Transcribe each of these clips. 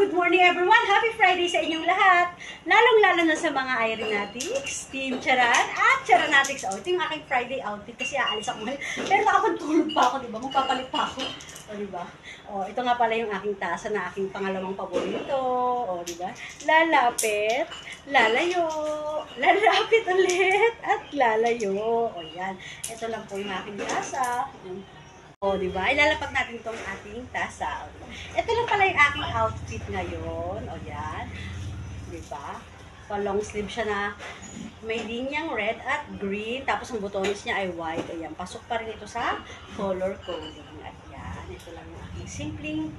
good morning everyone! Happy Friday sa inyong lahat! Lalong-lalo na sa mga Irenatics, Team Charan at Charanatics. Ito yung aking Friday outfit kasi aalis ako ngayon. Pero nakapagtulog pa ako, diba? Magpapalit pa ako. O, diba? O, ito nga pala yung aking tasa na aking pangalawang paborito. O, diba? Lalapit, lalayo, lalapit ulit, at lalayo. O, yan. Ito lang po yung aking tasa. O, diba? Ilalapag natin itong ating tasa. O, diba? Ito lang pala yung aking outfit ngayon. O, yan. Diba? Pa-long sleeve siya na may linyang red at green. Tapos ang butones niya ay white. Ayan. Pasok pa rin ito sa color coding. At yan. Ito lang yung aking simpleng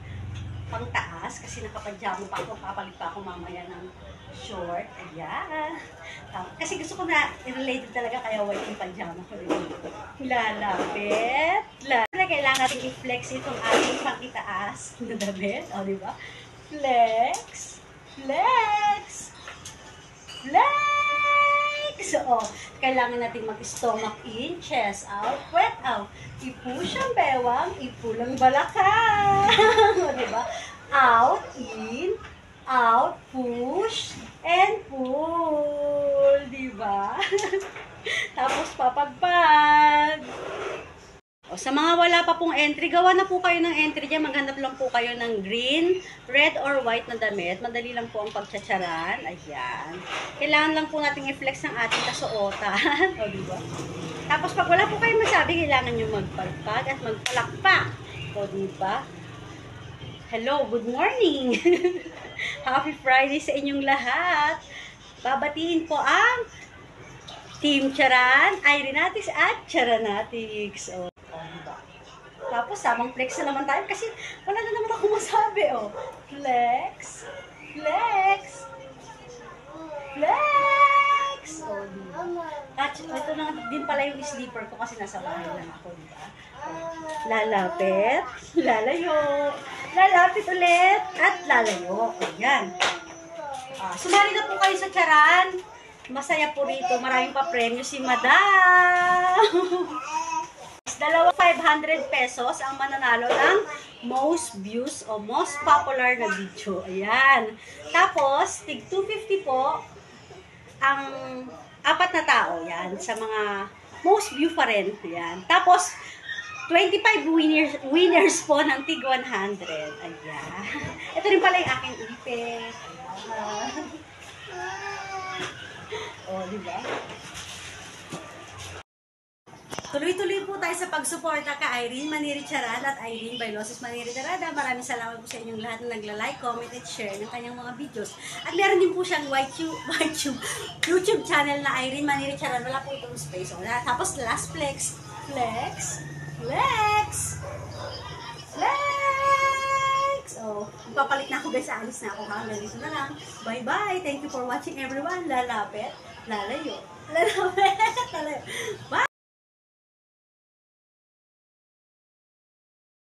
pangtaas. Kasi nakapajama pa ako. Papalit pa ako mamaya ng short. Ayan. Kasi gusto ko na i-related talaga kaya white yung pajama ko rin. Lalapit. Kailangan natin i-flex itong ating pangitaas na damit. O, diba? Flex. Flex. Flex. O, kailangan natin mag-stomach in, chest out, wet out. I-push ang bewang, i-pull ang balakang. O, diba? Out, in, out, push, and pull. Diba? Tapos papagpag. O, sa mga wala pa pong entry, gawa na po kayo ng entry dyan. Maghanap lang po kayo ng green, red, or white na damit. Madali lang po ang pagtsatsaran. Ayan. Kailangan lang po natin i-flex ang ating kasuotan. O, diba? Tapos pag wala po kayo masabi, kailangan nyo magpalpag at magpalakpak. O, diba? Hello, good morning! Happy Friday sa inyong lahat! Babatiin po ang Team Charan, Irenatics at Charanatics. O, diba? Tapos, samang flex na naman tayo kasi wala na naman ako masabi. O, flex, flex, flex. O, diba? At ito na din pala yung sleeper ko kasi nasa bahay lang ako, diba? Lalapit, lalayo, lalapit ulit, at lalayo. Ayan. Sumali na po kayo sa Charan. Masaya po rito. Maraming pa-premyo si Madam. Dalawa 500 pesos ang mananalo ng most views o most popular na video. Ayan. Tapos, tig 250 po ang apat na tao. Yan. Sa mga most view pa rin. Ayan. Tapos, 25 winners po ng tig 100. Ayan. Ito rin pala yung aking ipit. Ayan. O, diba? Tuloy-tuloy po tayo sa pagsuporta ka Irene Maniri Charan at Irene Bailosos Maniri Darada. Maraming salamat po sa inyong lahat na nagla-like, comment, at share ng kanyang mga videos. At meron din po siyang YouTube channel na Irene Maniri Charan. Wala po itong space. O, tapos last flex. Flex. Flex. Flex. Oh, ipapalit na ako guys. Alis na ako. Ganito na lang. Bye-bye. Thank you for watching everyone. Lalapit. Lalayo. Lalapit. Lalayo. Bye.